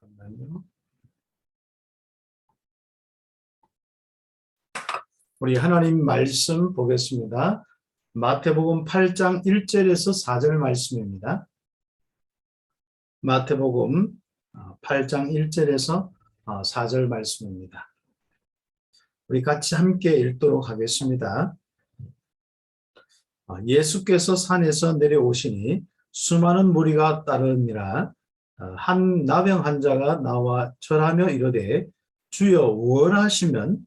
잠깐만요. 우리 하나님 말씀 보겠습니다. 마태복음 8장 1절에서 4절 말씀입니다. 마태복음 8장 1절에서 4절 말씀입니다. 우리 같이 함께 읽도록 하겠습니다. 예수께서 산에서 내려오시니 수많은 무리가 따르니라. 한 나병 환자가 나와 절하며 이르되 주여 원하시면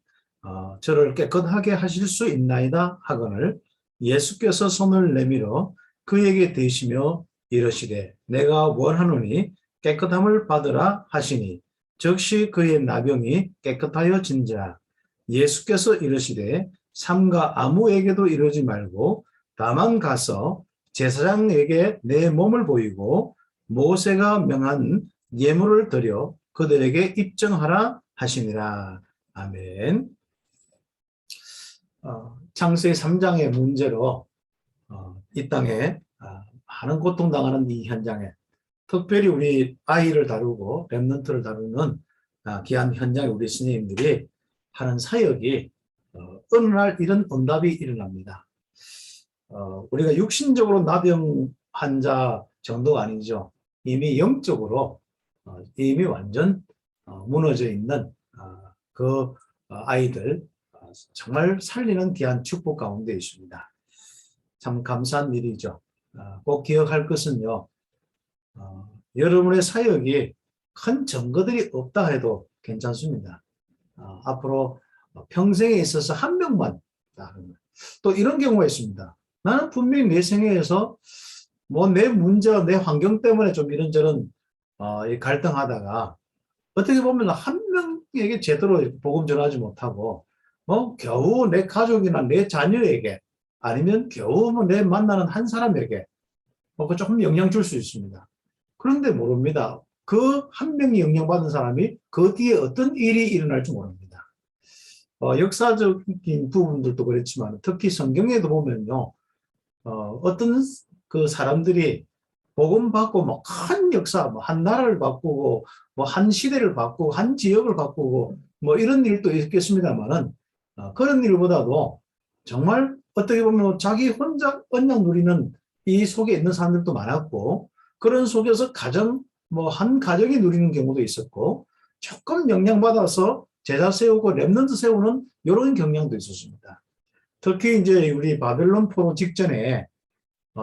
저를 깨끗하게 하실 수 있나이다 하거늘 예수께서 손을 내밀어 그에게 대시며 이르시되 내가 원하노니 깨끗함을 받으라 하시니 즉시 그의 나병이 깨끗하여 진지라. 예수께서 이르시되 삼가 아무에게도 이르지 말고 다만 가서 제사장에게 내 몸을 보이고 모세가 명한 예물을 드려 그들에게 입증하라 하시니라. 아멘. 창세기 3장의 문제로 이 땅에 많은 고통당하는 이 현장에 특별히 우리 아이를 다루고 렘넌트를 다루는 귀한 현장에 우리 스님들이 하는 사역이 어느 날 이런 응답이 일어납니다. 우리가 육신적으로 나병 환자 정도가 아니죠. 이미 영적으로 이미 완전 무너져 있는 그 아이들 정말 살리는 귀한 축복 가운데 있습니다. 참 감사한 일이죠. 꼭 기억할 것은요. 여러분의 사역이 큰 증거들이 없다 해도 괜찮습니다. 앞으로 평생에 있어서 한 명만 또 이런 경우가 있습니다. 나는 분명히 내 생애에서 뭐 내 문제와 내 환경 때문에 좀 이런저런 갈등하다가 어떻게 보면 한 명에게 제대로 복음 전하지 못하고 겨우 내 가족이나 내 자녀에게 아니면 겨우 내 만나는 한 사람에게 조금 영향 줄 수 있습니다. 그런데 모릅니다. 그 한 명이 영향받은 사람이 그 뒤에 어떤 일이 일어날지 모릅니다. 역사적인 부분들도 그렇지만 특히 성경에도 보면요. 어떤 그 사람들이 복음 받고 큰 역사, 한 나라를 바꾸고 한 시대를 바꾸고 한 지역을 바꾸고 이런 일도 있겠습니다만은 그런 일보다도 정말 어떻게 보면 자기 혼자 언약 누리는 이 속에 있는 사람들도 많았고 그런 속에서 가정 한 가정이 누리는 경우도 있었고 조금 영향받아서 제자 세우고 렘넌트 세우는 이런 경향도 있었습니다. 특히 이제 우리 바벨론 포로 직전에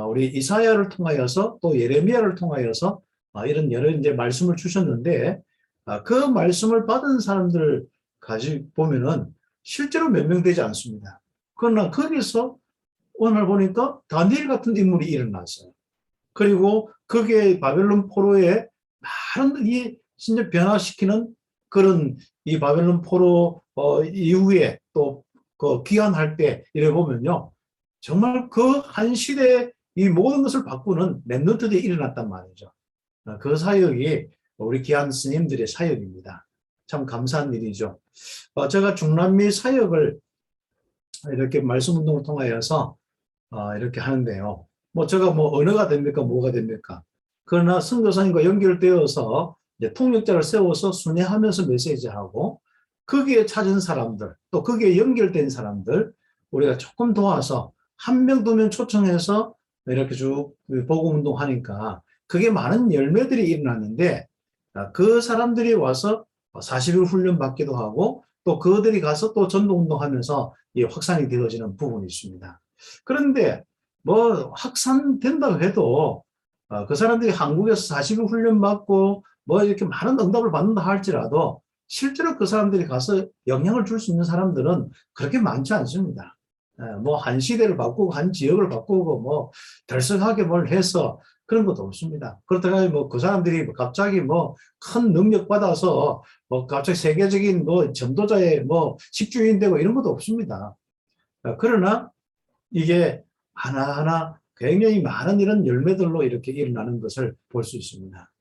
우리 이사야를 통하여서 또 예레미야를 통하여서 이런 여러 이제 말씀을 주셨는데 그 말씀을 받은 사람들 가지고 보면은 실제로 몇 명 되지 않습니다. 그러나 거기서 오늘 보니까 다니엘 같은 인물이 일어났어요. 그리고 그게 바벨론 포로에 많은 이 진짜 변화시키는 그런 이 바벨론 포로 이후에 또 그 귀환할 때 이래 보면요. 정말 그 한 시대에 이 모든 것을 바꾸는 렘넌트들이 일어났단 말이죠. 그 사역이 우리 귀한 스님들의 사역입니다. 참 감사한 일이죠. 제가 중남미 사역을 이렇게 말씀 운동을 통하여서 이렇게 하는데요. 제가 언어가 됩니까? 뭐가 됩니까? 그러나 선교사님과 연결되어서 이제 통역자를 세워서 순회하면서 메시지하고 거기에 찾은 사람들, 또 거기에 연결된 사람들 우리가 조금 도와서 한 명, 두 명 초청해서 이렇게 쭉 복음 운동하니까 그게 많은 열매들이 일어났는데 그 사람들이 와서 40일 훈련 받기도 하고 또 그들이 가서 또 전도 운동하면서 확산이 되어지는 부분이 있습니다. 그런데 확산된다고 해도 그 사람들이 한국에서 40일 훈련 받고 이렇게 많은 응답을 받는다 할지라도 실제로 그 사람들이 가서 영향을 줄 수 있는 사람들은 그렇게 많지 않습니다. 한 시대를 바꾸고 한 지역을 바꾸고 덜썩하게 뭘 해서 그런 것도 없습니다. 그렇다고 그 사람들이 갑자기 큰 능력 받아서 갑자기 세계적인 전도자의 식주인 되고 이런 것도 없습니다. 그러나 이게 하나하나 굉장히 많은 이런 열매들로 이렇게 일어나는 것을 볼 수 있습니다.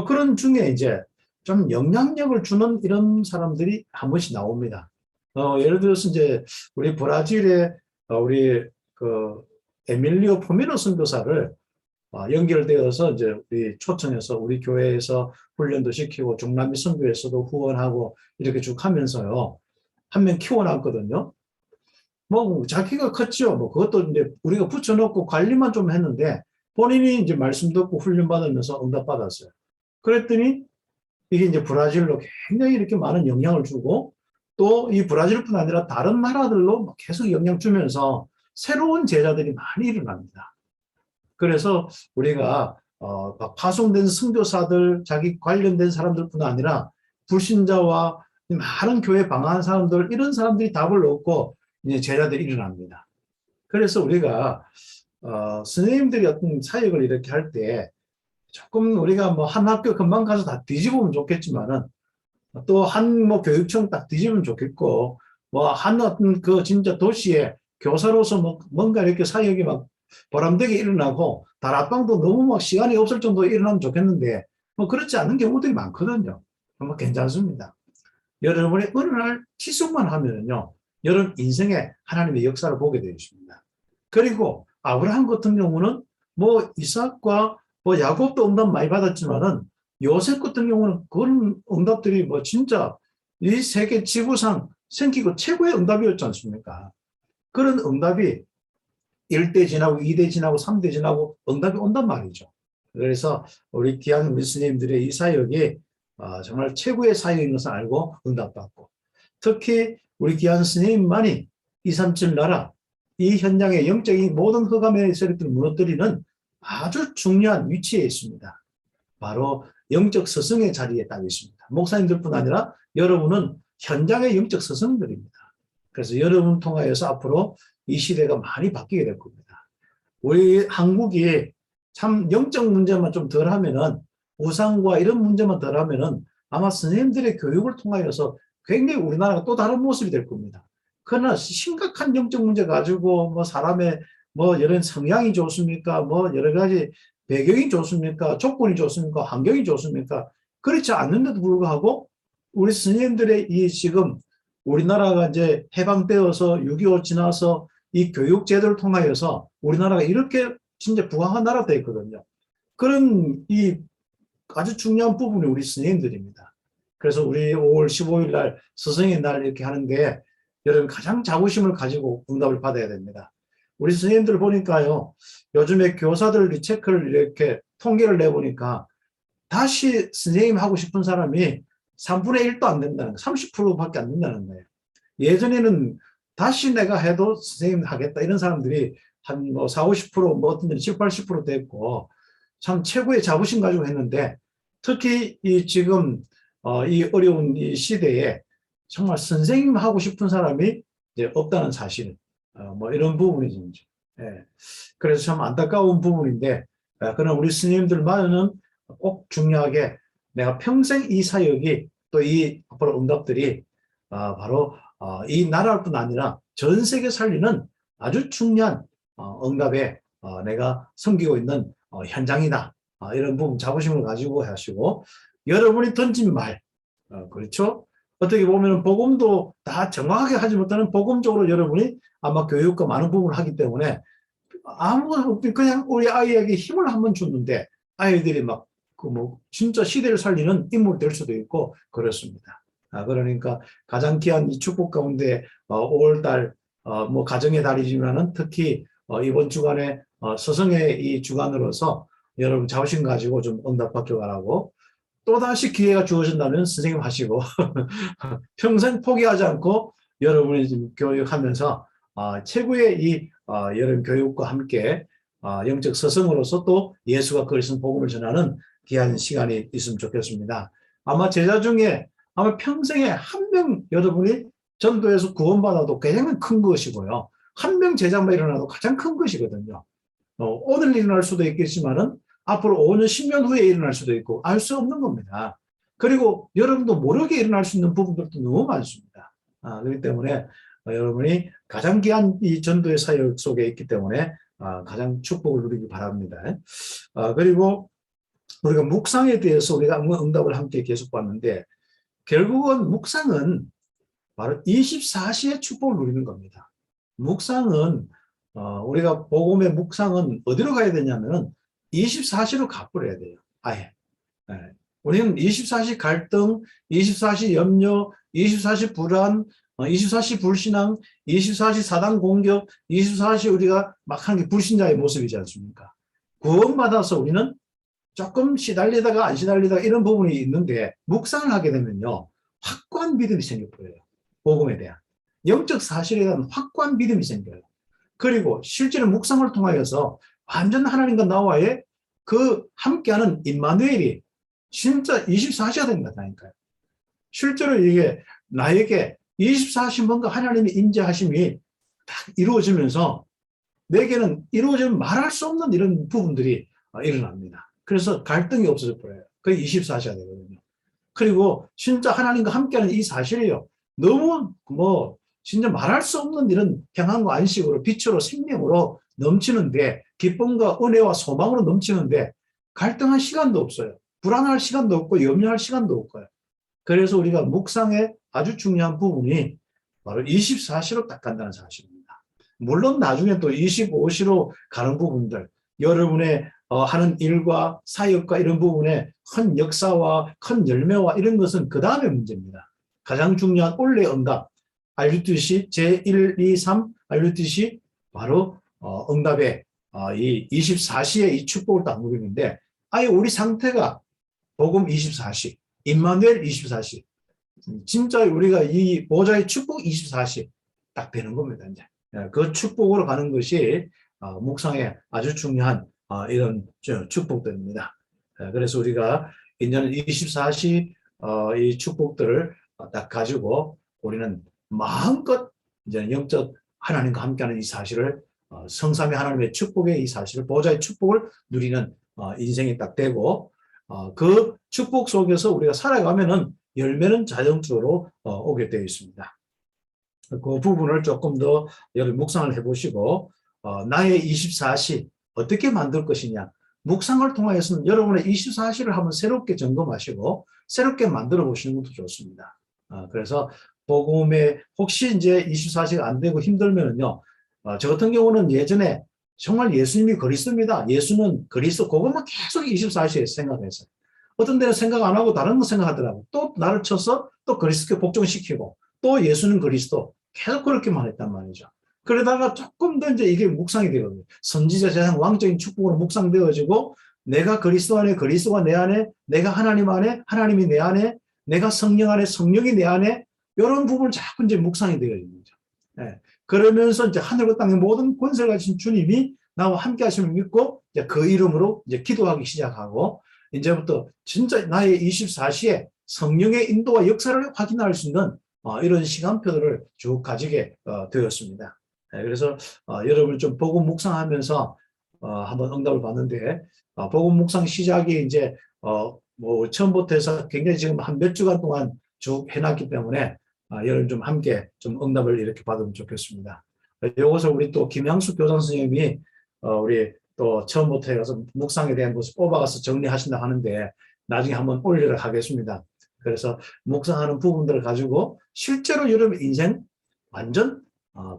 그런 중에 이제 좀 영향력을 주는 이런 사람들이 한 번씩 나옵니다. 예를 들어서 이제 우리 브라질의 우리 그 에밀리오 포미노 선교사를 연결되어서 이제 우리 초청해서 우리 교회에서 훈련도 시키고 중남미 선교에서도 후원하고 이렇게 쭉 하면서요. 한 명 키워놨거든요. 뭐 자기가 컸죠. 뭐 그것도 이제 우리가 붙여놓고 관리만 좀 했는데 본인이 이제 말씀 듣고 훈련 받으면서 응답 받았어요. 그랬더니 이게 이제 브라질로 굉장히 이렇게 많은 영향을 주고 또 이 브라질뿐 아니라 다른 나라들로 계속 영향 주면서 새로운 제자들이 많이 일어납니다. 그래서 우리가 파송된 선교사들, 자기 관련된 사람들뿐 아니라 불신자와 많은 교회 방황한 사람들, 이런 사람들이 답을 얻고 이제 제자들이 일어납니다. 그래서 우리가 선생님들이 어떤 사역을 이렇게 할 때 조금 우리가 뭐 한 학교 금방 가서 다 뒤집으면 좋겠지만은 또 한 뭐 교육청 딱 뒤집으면 좋겠고 뭐 한 어떤 그 진짜 도시에 교사로서 뭐 뭔가 이렇게 사역이 막 보람되게 일어나고 다락방도 너무 막 시간이 없을 정도로 일어나면 좋겠는데 뭐 그렇지 않은 경우들이 많거든요. 뭐 괜찮습니다. 여러분의 어느 날 지속만 하면은요, 여러분 인생에 하나님의 역사를 보게 되어 있습니다. 그리고 아브라함 같은 경우는 뭐 이삭과 뭐 야곱도 응답 많이 받았지만은 요셉 같은 경우는 그런 응답들이 뭐 진짜 이 세계 지구상 생기고 최고의 응답이었지 않습니까? 그런 응답이 1대 지나고 2대 지나고 3대 지나고 응답이 온단 말이죠. 그래서 우리 귀한 미스님들의 이 사역이 정말 최고의 사역인 것을 알고 응답받고 특히 우리 귀한 스님만이 237 나라 이 현장의 영적인 모든 흑암의 세력들을 무너뜨리는 아주 중요한 위치에 있습니다. 바로 영적 스승의 자리에 딱 있습니다. 목사님들뿐 아니라 여러분은 현장의 영적 스승들입니다. 그래서 여러분 통하여서 앞으로 이 시대가 많이 바뀌게 될 겁니다. 우리 한국이 참 영적 문제만 좀 덜하면은 우상과 이런 문제만 덜하면은 아마 선생님들의 교육을 통하여서 굉장히 우리나라가 또 다른 모습이 될 겁니다. 그러나 심각한 영적 문제 가지고 뭐 사람의 뭐 이런 성향이 좋습니까? 뭐 여러 가지 배경이 좋습니까? 조건이 좋습니까? 환경이 좋습니까? 그렇지 않는데도 불구하고 우리 선생님들의 이 지금 우리나라가 이제 해방되어서 6.25 지나서 이 교육 제도를 통하여서 우리나라가 이렇게 진짜 부강한 나라가 되었거든요. 그런 이 아주 중요한 부분이 우리 선생님들입니다. 그래서 우리 5월 15일 날 스승의 날 이렇게 하는데 여러분 가장 자부심을 가지고 응답을 받아야 됩니다. 우리 선생님들 보니까요. 요즘에 교사들 리체크를 이렇게 통계를 내보니까 다시 선생님 하고 싶은 사람이 3분의 1도 안 된다는 거예요. 30%밖에 안 된다는 거예요. 예전에는 다시 내가 해도 선생님 하겠다 이런 사람들이 한 뭐 40, 50%뭐 어떤 데는 70, 80% 됐고 참 최고의 자부심 가지고 했는데 특히 이 지금 이 어려운 이 시대에 정말 선생님 하고 싶은 사람이 이제 없다는 사실 뭐 이런 부분이죠. 예. 그래서 참 안타까운 부분인데 그러나 우리 스님들만은 꼭 중요하게 내가 평생 이 사역이 또 이 앞으로 응답들이 바로 이 나라뿐 아니라 전 세계 살리는 아주 중요한 응답에 내가 섬기고 있는 현장이다. 이런 부분 자부심을 가지고 하시고 여러분이 던진 말 그렇죠? 어떻게 보면 복음도 다 정확하게 하지 못하는 복음적으로 여러분이 아마 교육과 많은 부분을 하기 때문에 아무것도 없이 그냥 우리 아이에게 힘을 한번 줬는데 아이들이 막 그 뭐 진짜 시대를 살리는 인물이 될 수도 있고 그렇습니다. 그러니까 가장 귀한 이 축복 가운데 5월달 뭐 가정의 달이지만은 특히 이번 주간에 스승의 이 주간으로서 여러분 자부심 가지고 좀 응답받기 바라고 또다시 기회가 주어진다면 선생님 하시고 평생 포기하지 않고 여러분이 지금 교육하면서 최고의 이 여러분 교육과 함께 영적 스승으로서 또 예수가 그리스도 복음을 전하는 귀한 시간이 있으면 좋겠습니다. 아마 제자 중에 아마 평생에 한 명 여러분이 전도에서 구원받아도 가장 큰 것이고요. 한 명 제자만 일어나도 가장 큰 것이거든요. 오늘 일어날 수도 있겠지만은 앞으로 5년, 10년 후에 일어날 수도 있고 알 수 없는 겁니다. 그리고 여러분도 모르게 일어날 수 있는 부분들도 너무 많습니다. 그렇기 때문에 여러분이 가장 귀한 이 전도의 사역 속에 있기 때문에 가장 축복을 누리기 바랍니다. 그리고 우리가 묵상에 대해서 우리가 응답을 함께 계속 봤는데 결국은 묵상은 바로 24시의 축복을 누리는 겁니다. 묵상은 우리가 복음의 묵상은 어디로 가야 되냐면은 24시로 가버려야 돼요. 아예. 예. 우리는 24시 갈등, 24시 염려, 24시 불안, 24시 불신앙, 24시 사단 공격, 24시 우리가 막 하는 게 불신자의 모습이지 않습니까? 구원받아서 우리는 조금 시달리다가 안 시달리다가 이런 부분이 있는데 묵상을 하게 되면요. 확고한 믿음이 생겨버려요. 복음에 대한. 영적 사실에 대한 확고한 믿음이 생겨요. 그리고 실제로 묵상을 통하여서 완전 하나님과 나와의 그 함께하는 임마누엘이 진짜 24시가 된 거다니까요. 실제로 이게 나에게 24시 뭔가 하나님의 인자하심이 딱 이루어지면서 내게는 이루어지면 말할 수 없는 이런 부분들이 일어납니다. 그래서 갈등이 없어져 버려요. 그게 24시가 되거든요. 그리고 진짜 하나님과 함께하는 이 사실이요. 너무 진짜 말할 수 없는 이런 평안과 안식으로 빛으로 생명으로 넘치는데 기쁨과 은혜와 소망으로 넘치는데 갈등할 시간도 없어요. 불안할 시간도 없고 염려할 시간도 없고요. 그래서 우리가 묵상의 아주 중요한 부분이 바로 24시로 딱 간다는 사실입니다. 물론 나중에 또 25시로 가는 부분들, 여러분의 하는 일과 사역과 이런 부분에 큰 역사와 큰 열매와 이런 것은 그 다음의 문제입니다. 가장 중요한 올해 응답, 알류티시 제1, 2, 3 알류티시 바로 응답의 이 24시의 이 축복을 딱 누리는데 아예 우리 상태가 복음 24시, 임마누엘 24시, 진짜 우리가 이 보좌의 축복 24시 딱 되는 겁니다. 이제 그 축복으로 가는 것이 묵상의 아주 중요한 이런 축복들입니다. 그래서 우리가 이제는 24시 이 축복들을 딱 가지고 우리는 마음껏 이제 영적 하나님과 함께하는 이 사실을 성삼위 하나님의 축복의 이 사실을 보좌의 축복을 누리는 인생이 딱 되고 그 축복 속에서 우리가 살아가면은 열매는 자연적으로 오게 되어 있습니다. 그 부분을 조금 더 여러분 묵상을 해보시고 나의 24시 어떻게 만들 것이냐. 묵상을 통해서는 여러분의 24시를 한번 새롭게 점검하시고 새롭게 만들어 보시는 것도 좋습니다. 그래서 복음에 혹시 이제 24시가 안 되고 힘들면은요. 저 같은 경우는 예전에 정말 예수님이 그리스도입니다. 예수는 그리스도 그것만 계속 24시에 생각했어요. 어떤 데는 생각 안 하고 다른 거 생각하더라고. 또 나를 쳐서 또 그리스도께 복종시키고 또 예수는 그리스도 계속 그렇게만 했단 말이죠. 그러다가 조금 더 이제 이게 묵상이 되거든요. 선지자 세상 왕적인 축복으로 묵상되어지고 내가 그리스도 안에 그리스도가 내 안에 내가 하나님 안에 하나님이 내 안에 내가 성령 안에 성령이 내 안에 이런 부분을 자꾸 이제 묵상이 되어지는 거죠. 네. 그러면서 이제 하늘과 땅의 모든 권세를 가진 주님이 나와 함께 하심을 믿고 이제 그 이름으로 이제 기도하기 시작하고 이제부터 진짜 나의 24시에 성령의 인도와 역사를 확인할 수 있는 이런 시간표들을 쭉 가지게 되었습니다. 네, 그래서 여러분 좀 복음 묵상하면서 한번 응답을 받는데 복음 묵상 시작이 이제 뭐 처음부터 해서 굉장히 지금 한 몇 주간 동안 쭉 해놨기 때문에 여러분 좀 함께 좀 응답을 이렇게 받으면 좋겠습니다. 이것을 우리 또 김양숙 교장 선생님이 우리 또 처음부터 해서 묵상에 대한 것을 뽑아가서 정리하신다 하는데 나중에 한번 올리도록 하겠습니다. 그래서 묵상하는 부분들을 가지고 실제로 여러분 인생 완전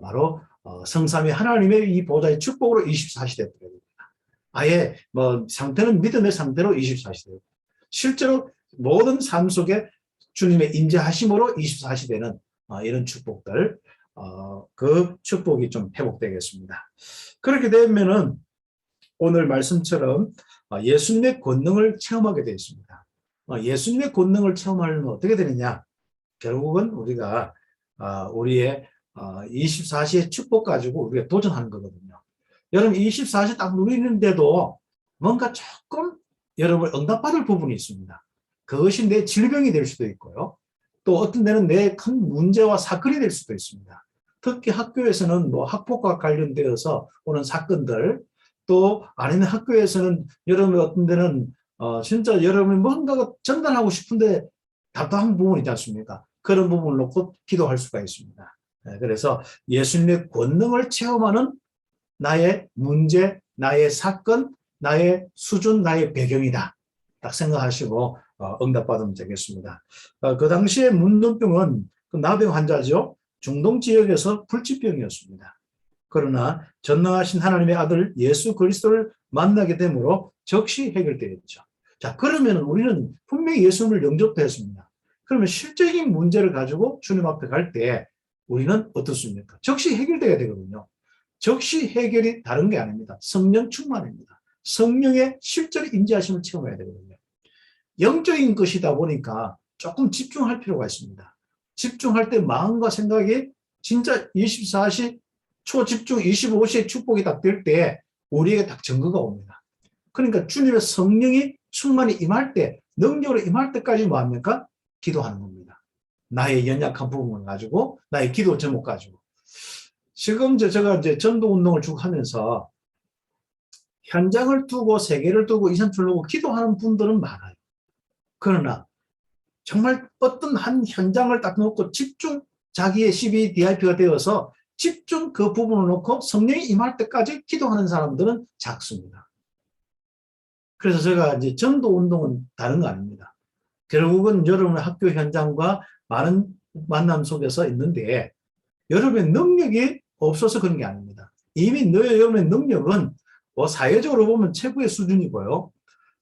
바로 성삼위 하나님의 이 보좌의 축복으로 24시 되버립니다. 아예 뭐 상태는 믿음의 상태로 24시 되고 실제로 모든 삶 속에 주님의 인자하심으로 24시 되는 이런 축복들 그 축복이 좀 회복되겠습니다. 그렇게 되면은 오늘 말씀처럼 예수님의 권능을 체험하게 되어 있습니다. 예수님의 권능을 체험하려면 어떻게 되느냐? 결국은 우리가 우리의 24시의 축복 가지고 우리가 도전하는 거거든요. 여러분 24시 딱 누리는데도 뭔가 조금 여러분 응답받을 부분이 있습니다. 그것이 내 질병이 될 수도 있고요. 또 어떤 데는 내 큰 문제와 사건이 될 수도 있습니다. 특히 학교에서는 뭐 학폭과 관련되어서 오는 사건들 또 아니면 학교에서는 여러분 어떤 데는 진짜 여러분이 뭔가 전달하고 싶은데 답답한 부분이 있지 않습니까? 그런 부분을 놓고 기도할 수가 있습니다. 네, 그래서 예수님의 권능을 체험하는 나의 문제, 나의 사건, 나의 수준, 나의 배경이다. 딱 생각하시고 응답받으면 되겠습니다. 그 당시에 문둥병은 그 나병 환자죠. 중동 지역에서 불치병이었습니다. 그러나 전능하신 하나님의 아들 예수 그리스도를 만나게 되므로 즉시 해결되었죠. 자, 그러면 우리는 분명히 예수님을 영접도 했습니다. 그러면 실적인 문제를 가지고 주님 앞에 갈 때 우리는 어떻습니까? 즉시 해결돼야 되거든요. 즉시 해결이 다른 게 아닙니다. 성령 충만입니다. 성령의 실제로 임재하심을 체험해야 되거든요. 영적인 것이다 보니까 조금 집중할 필요가 있습니다. 집중할 때 마음과 생각이 진짜 24시 초집중 25시의 축복이 딱 될 때 우리에게 딱 증거가 옵니다. 그러니까 주님의 성령이 충만히 임할 때, 능력으로 임할 때까지 뭐 합니까? 기도하는 겁니다. 나의 연약한 부분을 가지고, 나의 기도 제목 가지고. 지금 제가 이제 전도 운동을 쭉 하면서 현장을 두고 세계를 두고 이산출을 두고 기도하는 분들은 많아요. 그러나 정말 어떤 한 현장을 딱 놓고 집중 자기의 CBDIP가 되어서 집중 그 부분을 놓고 성령이 임할 때까지 기도하는 사람들은 작습니다. 그래서 제가 이제 전도 운동은 다른 거 아닙니다. 결국은 여러분의 학교 현장과 많은 만남 속에서 있는데 여러분의 능력이 없어서 그런 게 아닙니다. 이미 여러분의 능력은 뭐 사회적으로 보면 최고의 수준이고요.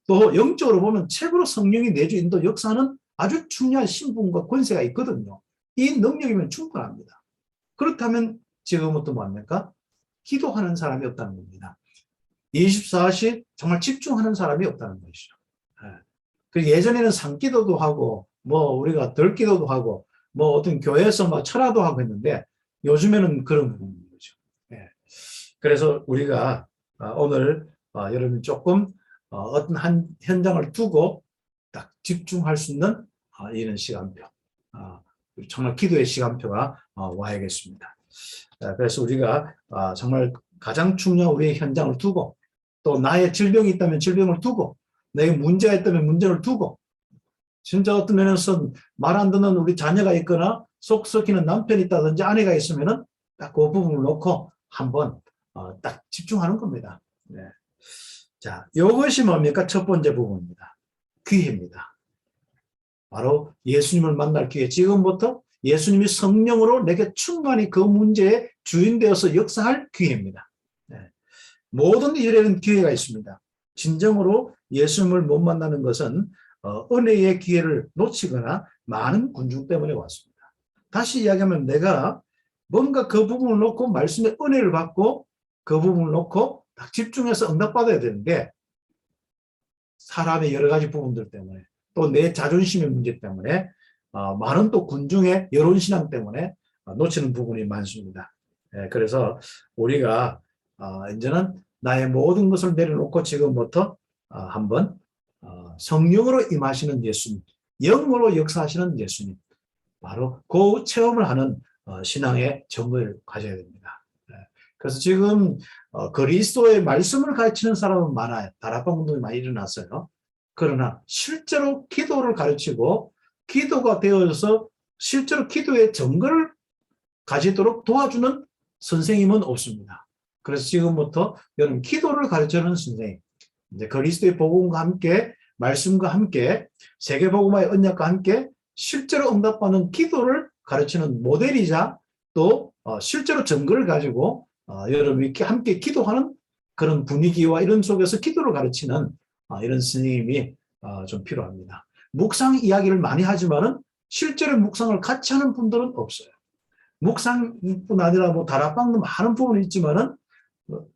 또 영적으로 보면 최고로 성령이 내주 인도 역사는 아주 중요한 신분과 권세가 있거든요. 이 능력이면 충분합니다. 그렇다면 지금부터 뭐합니까? 기도하는 사람이 없다는 겁니다. 24시 정말 집중하는 사람이 없다는 것이죠. 그 예전에는 산기도도 하고 뭐 우리가 덜기도도 하고 뭐 어떤 교회에서 막 철화도 하고 했는데 요즘에는 그런 부분인 거죠. 그래서 우리가 오늘 여러분 조금 어떤 한 현장을 두고 딱 집중할 수 있는 이런 시간표, 정말 기도의 시간표가 와야겠습니다. 그래서 우리가 정말 가장 중요한 우리의 현장을 두고 또 나의 질병이 있다면 질병을 두고 내게 문제가 있다면 문제를 두고 진짜 어떤 면에서 말 안 듣는 우리 자녀가 있거나 속 썩이는 남편이 있다든지 아내가 있으면은 딱 그 부분을 놓고 한번 딱 집중하는 겁니다. 네. 자, 이것이 뭡니까? 첫 번째 부분입니다. 기회입니다. 바로 예수님을 만날 기회. 지금부터 예수님이 성령으로 내게 충만히 그 문제의 주인 되어서 역사할 기회입니다. 네. 모든 일에는 기회가 있습니다. 진정으로 예수님을 못 만나는 것은 은혜의 기회를 놓치거나 많은 군중 때문에 왔습니다. 다시 이야기하면 내가 뭔가 그 부분을 놓고 말씀의 은혜를 받고 그 부분을 놓고 딱 집중해서 응답받아야 되는데 사람의 여러 가지 부분들 때문에 또 내 자존심의 문제 때문에 많은 또 군중의 여론신앙 때문에 놓치는 부분이 많습니다. 그래서 우리가 이제는 나의 모든 것을 내려놓고 지금부터 한번 성령으로 임하시는 예수님, 영으로 역사하시는 예수님, 바로 그 체험을 하는 신앙의 정보를 가져야 됩니다. 그래서 지금 그리스도의 말씀을 가르치는 사람은 많아요. 다락방 운동이 많이 일어났어요. 그러나 실제로 기도를 가르치고 기도가 되어서 실제로 기도의 정거를 가지도록 도와주는 선생님은 없습니다. 그래서 지금부터 여러분 기도를 가르치는 선생님, 이제 그리스도의 복음과 함께 말씀과 함께 세계복음화의 언약과 함께 실제로 응답받는 기도를 가르치는 모델이자 또 실제로 증거를 가지고 여러분이 함께 기도하는 그런 분위기와 이런 속에서 기도를 가르치는 이런 스님이 좀 필요합니다. 묵상 이야기를 많이 하지만은 실제로 묵상을 같이 하는 분들은 없어요. 묵상뿐 아니라 뭐 다락방도 많은 부분이 있지만은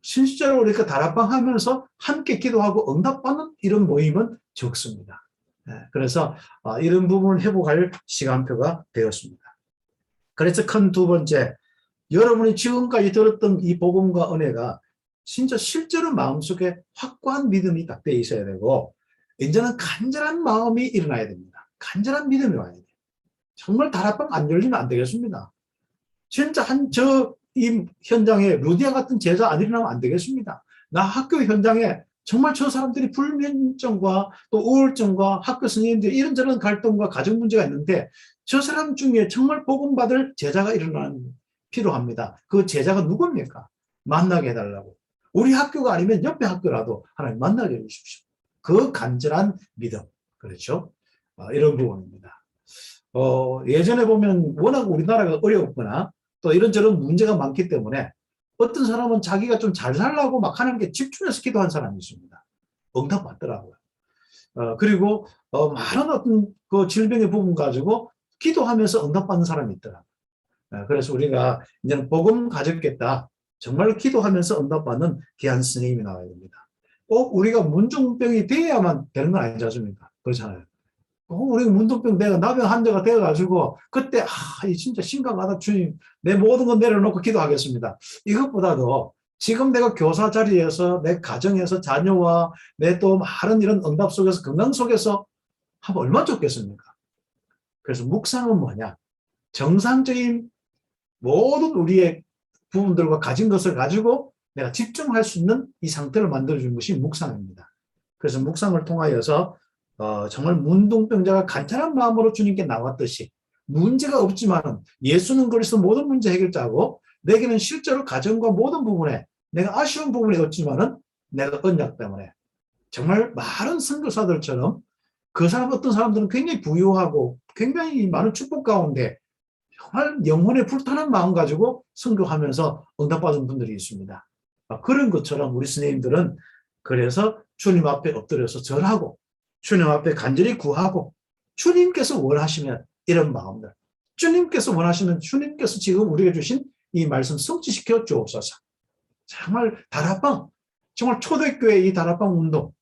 실제로 우리가 다락방 하면서 함께 기도하고 응답받는 이런 모임은 적습니다. 그래서 이런 부분을 회복할 시간표가 되었습니다. 그래서 큰 두 번째, 여러분이 지금까지 들었던 이 복음과 은혜가 진짜 실제로 마음속에 확고한 믿음이 딱 돼 있어야 되고 이제는 간절한 마음이 일어나야 됩니다. 간절한 믿음이 와야 돼요. 정말 다락방 안 열리면 안 되겠습니다. 진짜 이 현장에 루디아 같은 제자 안 일어나면 안 되겠습니다. 나 학교 현장에 정말 저 사람들이 불면증과 또 우울증과 학교 선생님들 이런저런 갈등과 가정 문제가 있는데 저 사람 중에 정말 복음받을 제자가 일어나는 필요합니다. 그 제자가 누굽니까? 만나게 해달라고. 우리 학교가 아니면 옆에 학교라도 하나님 만나게 해주십시오. 그 간절한 믿음. 그렇죠? 이런 부분입니다. 예전에 보면 워낙 우리나라가 어려웠거나 또 이런저런 문제가 많기 때문에 어떤 사람은 자기가 좀 잘 살라고 막 하는 게 집중해서 기도한 사람이 있습니다. 응답받더라고요. 그리고 많은 어떤 그 질병의 부분 가지고 기도하면서 응답받는 사람이 있더라고요. 그래서 우리가 이제는 복음 가졌겠다. 정말 기도하면서 응답받는 귀한 스님이 나와야 됩니다. 꼭 우리가 문둥병이 돼야만 되는 건 아니지 않습니까? 그렇잖아요. 우리가 문둥병 내가 나병 환자가 되어가지고 그때 이 진짜 심각하다 주님 내 모든 건 내려놓고 기도하겠습니다. 이것보다도 지금 내가 교사 자리에서 내 가정에서 자녀와 내 또 많은 이런 응답 속에서 건강 속에서 하면 얼마나 좋겠습니까? 그래서 묵상은 뭐냐? 정상적인 모든 우리의 부분들과 가진 것을 가지고 내가 집중할 수 있는 이 상태를 만들어주는 것이 묵상입니다. 그래서 묵상을 통하여서 정말 문둥병자가 간절한 마음으로 주님께 나왔듯이 문제가 없지만 예수는 그리스도 모든 문제 해결자고 내게는 실제로 가정과 모든 부분에 내가 아쉬운 부분이 없지만은 내가 언약 때문에 정말 많은 선교사들처럼 그 사람 어떤 사람들은 굉장히 부유하고 굉장히 많은 축복 가운데 정말 영혼의 불타는 마음 가지고 선교하면서 응답받은 분들이 있습니다. 그런 것처럼 우리 스님들은 그래서 주님 앞에 엎드려서 절하고 주님 앞에 간절히 구하고 주님께서 원하시면 이런 마음들 주님께서 원하시면 주님께서 지금 우리에게 주신 이 말씀 성취시켜 주옵소서. 정말 다락방 정말 초대교회 이 다락방 운동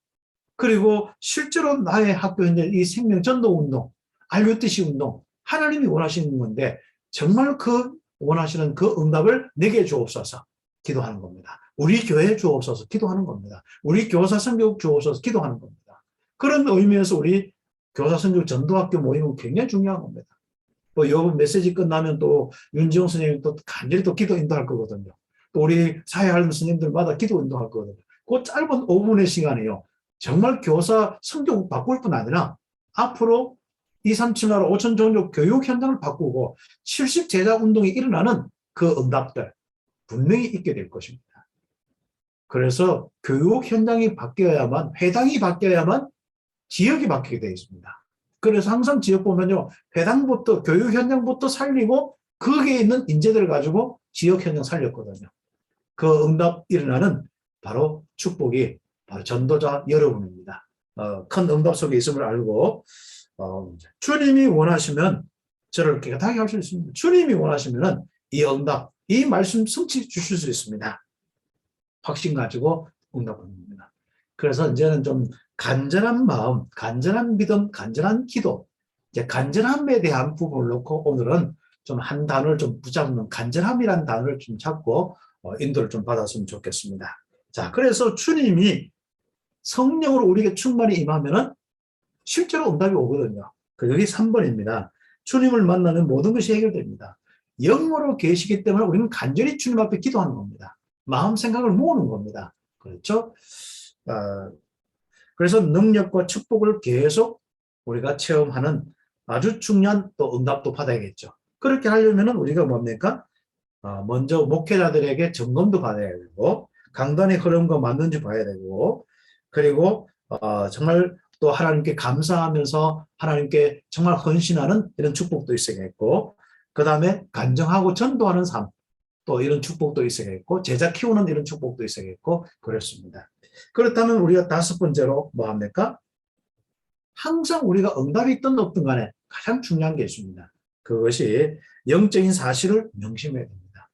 그리고 실제로 나의 학교 현재 이 생명전도 운동 RUTC 운동 하나님이 원하시는 건데 정말 그 원하시는 그 응답을 내게 주옵소서 기도하는 겁니다. 우리 교회에 주옵소서 기도하는 겁니다. 우리 교사 선교육 주옵소서 기도하는 겁니다. 그런 의미에서 우리 교사 선교육 전도학교 모임은 굉장히 중요한 겁니다. 또 이번 메시지 끝나면 또 윤지용 선생님이 또 간절히 또 기도 인도할 거거든요. 또 우리 사회하는 스님들마다 기도 인도할 거거든요. 그 짧은 5분의 시간이요. 정말 교사 성격 바꿀 뿐 아니라 앞으로 2, 3, 7나라 5천 종족 교육 현장을 바꾸고 70 제자 운동이 일어나는 그 응답들 분명히 있게 될 것입니다. 그래서 교육 현장이 바뀌어야만 회당이 바뀌어야만 지역이 바뀌게 되어 있습니다. 그래서 항상 지역 보면요. 회당부터 교육 현장부터 살리고 거기에 있는 인재들을 가지고 지역 현장 살렸거든요. 그 응답 일어나는 바로 축복이 바로 전도자 여러분입니다. 큰 응답 속에 있음을 알고 주님이 원하시면 저를 깨끗하게 할 수 있습니다. 주님이 원하시면 이 응답, 이 말씀 성취 주실 수 있습니다. 확신 가지고 응답하는 겁니다. 그래서 이제는 좀 간절한 마음, 간절한 믿음, 간절한 기도, 이제 간절함에 대한 부분을 놓고 오늘은 좀 한 단어를 좀 붙잡는 간절함이라는 단어를 좀 잡고 인도를 좀 받았으면 좋겠습니다. 자, 그래서 주님이 성령으로 우리에게 충만히 임하면은 실제로 응답이 오거든요. 여기 3번입니다. 주님을 만나면 모든 것이 해결됩니다. 영으로 계시기 때문에 우리는 간절히 주님 앞에 기도하는 겁니다. 마음 생각을 모으는 겁니다. 그렇죠? 그래서 능력과 축복을 계속 우리가 체험하는 아주 중요한 또 응답도 받아야겠죠. 그렇게 하려면 우리가 뭡니까? 먼저 목회자들에게 점검도 받아야 되고 강단의 흐름과 맞는지 봐야 되고 그리고 정말 또 하나님께 감사하면서 하나님께 정말 헌신하는 이런 축복도 있어야겠고 그 다음에 간정하고 전도하는 삶 또 이런 축복도 있어야겠고 제자 키우는 이런 축복도 있어야겠고 그렇습니다. 그렇다면 우리가 5번째로 뭐 합니까? 항상 우리가 응답이 있든 없든 간에 가장 중요한 게 있습니다. 그것이 영적인 사실을 명심해야 됩니다.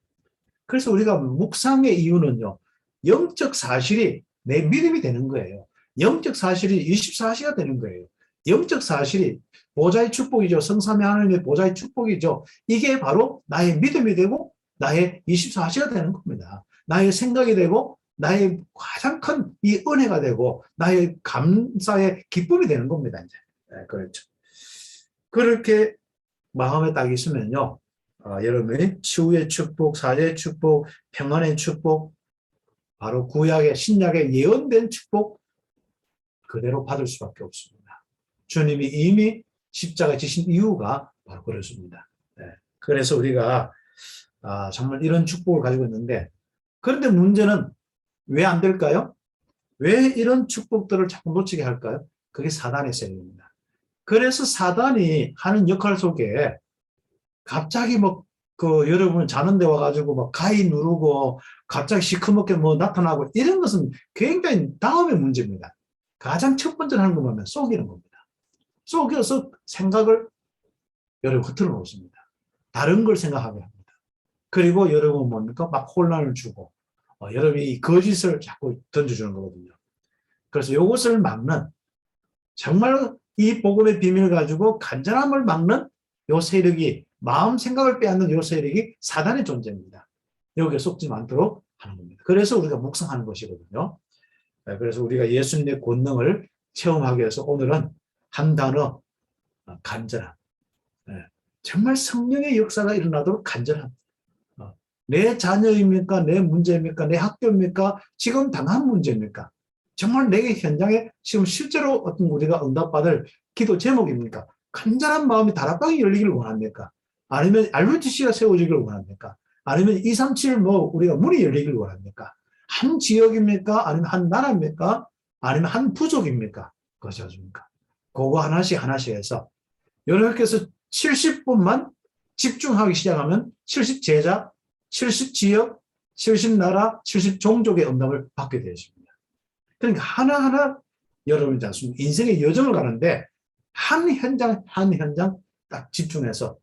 그래서 우리가 묵상의 이유는요. 영적 사실이 내 믿음이 되는 거예요. 영적 사실이 24시가 되는 거예요. 영적 사실이 보좌의 축복이죠. 성삼위 하나님의 보좌의 축복이죠. 이게 바로 나의 믿음이 되고 나의 24시가 되는 겁니다. 나의 생각이 되고 나의 가장 큰 이 은혜가 되고 나의 감사의 기쁨이 되는 겁니다. 이제 그렇죠. 그렇게 마음에 딱 있으면요. 여러분이 치유의 축복, 사제의 축복, 평안의 축복, 바로 구약의 신약의 예언된 축복 그대로 받을 수밖에 없습니다. 주님이 이미 십자가 지신 이유가 바로 그렇습니다. 네. 그래서 우리가 정말 이런 축복을 가지고 있는데 그런데 문제는 왜 안 될까요? 왜 이런 축복들을 자꾸 놓치게 할까요? 그게 사단의 세력입니다. 그래서 사단이 하는 역할 속에 갑자기 뭐 그 여러분 자는데 와가지고 막 가위 누르고 갑자기 시커멓게 뭐 나타나고 이런 것은 굉장히 다음의 문제입니다. 가장 첫 번째로 하는 거 보면 속이는 겁니다. 속여서 생각을 여러분 흐트러 놓습니다. 다른 걸 생각하게 합니다. 그리고 여러분 뭡니까? 막 혼란을 주고 여러분이 거짓을 자꾸 던져주는 거거든요. 그래서 이것을 막는 정말 이 복음의 비밀을 가지고 간절함을 막는 요 세력이 마음 생각을 빼앗는 요 세력이 사단의 존재입니다. 여기에 속지 않도록 하는 겁니다. 그래서 우리가 묵상하는 것이거든요. 그래서 우리가 예수님의 권능을 체험하기 위해서 오늘은 한 단어 간절함. 정말 성령의 역사가 일어나도록 간절함. 내 자녀입니까? 내 문제입니까? 내 학교입니까? 지금 당한 문제입니까? 정말 내게 현장에 지금 실제로 어떤 우리가 응답받을 기도 제목입니까? 간절한 마음이 다락방이 열리기를 원합니까? 아니면 RUTC가 세워지기를 원합니까? 아니면 237 우리가 문이 열리기를 원합니까? 한 지역입니까? 아니면 한 나라입니까? 아니면 한 부족입니까? 그것이 어떻습니까? 그거 하나씩 해서 여러분께서 70분만 집중하기 시작하면 70제자, 70지역, 70나라, 70종족의 응답을 받게 되십니다. 그러니까 하나하나 여러분이 인생의 여정을 가는데 한 현장 딱 집중해서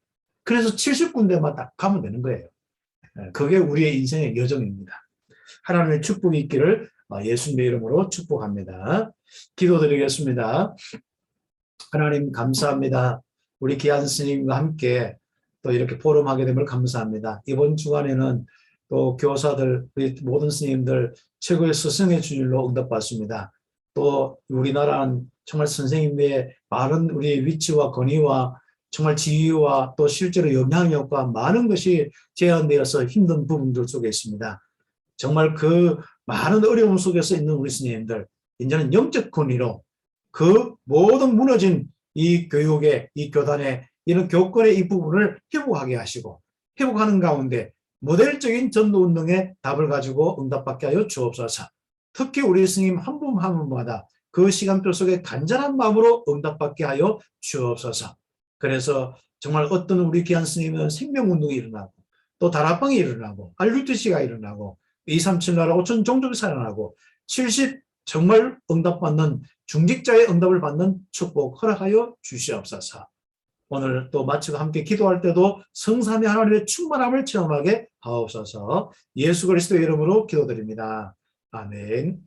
그래서 70군데만 딱 가면 되는 거예요. 그게 우리의 인생의 여정입니다. 하나님의 축복이 있기를 예수님의 이름으로 축복합니다. 기도드리겠습니다. 하나님 감사합니다. 우리 귀한 스님과 함께 또 이렇게 포럼하게 됨을 감사합니다. 이번 주간에는 또 교사들, 우리 모든 스님들 최고의 스승의 주일로 응답받습니다. 또 우리나라는 정말 선생님의 많은 우리의 위치와 권위와 정말 지위와 또 실제로 영향력과 많은 것이 제한되어서 힘든 부분들 속에 있습니다. 정말 그 많은 어려움 속에서 있는 우리 스님들, 이제는 영적 권위로 그 모든 무너진 이 교육의, 이 교단의 이런 교권의 이 부분을 회복하게 하시고 회복하는 가운데 모델적인 전도운동의 답을 가지고 응답받게 하여 주옵소서. 특히 우리 스님 한 분 한 분마다 그 시간표 속에 간절한 마음으로 응답받게 하여 주옵소서. 그래서 정말 어떤 우리 귀한 스님은 생명운동이 일어나고 또 다락방이 일어나고 RUTC가 일어나고 237나라 5천 종족이 살아나고 70 정말 응답받는 중직자의 응답을 받는 축복 허락하여 주시옵소서. 오늘 또 마치고 함께 기도할 때도 성삼위 하나님의 충만함을 체험하게 하옵소서. 예수 그리스도의 이름으로 기도드립니다. 아멘.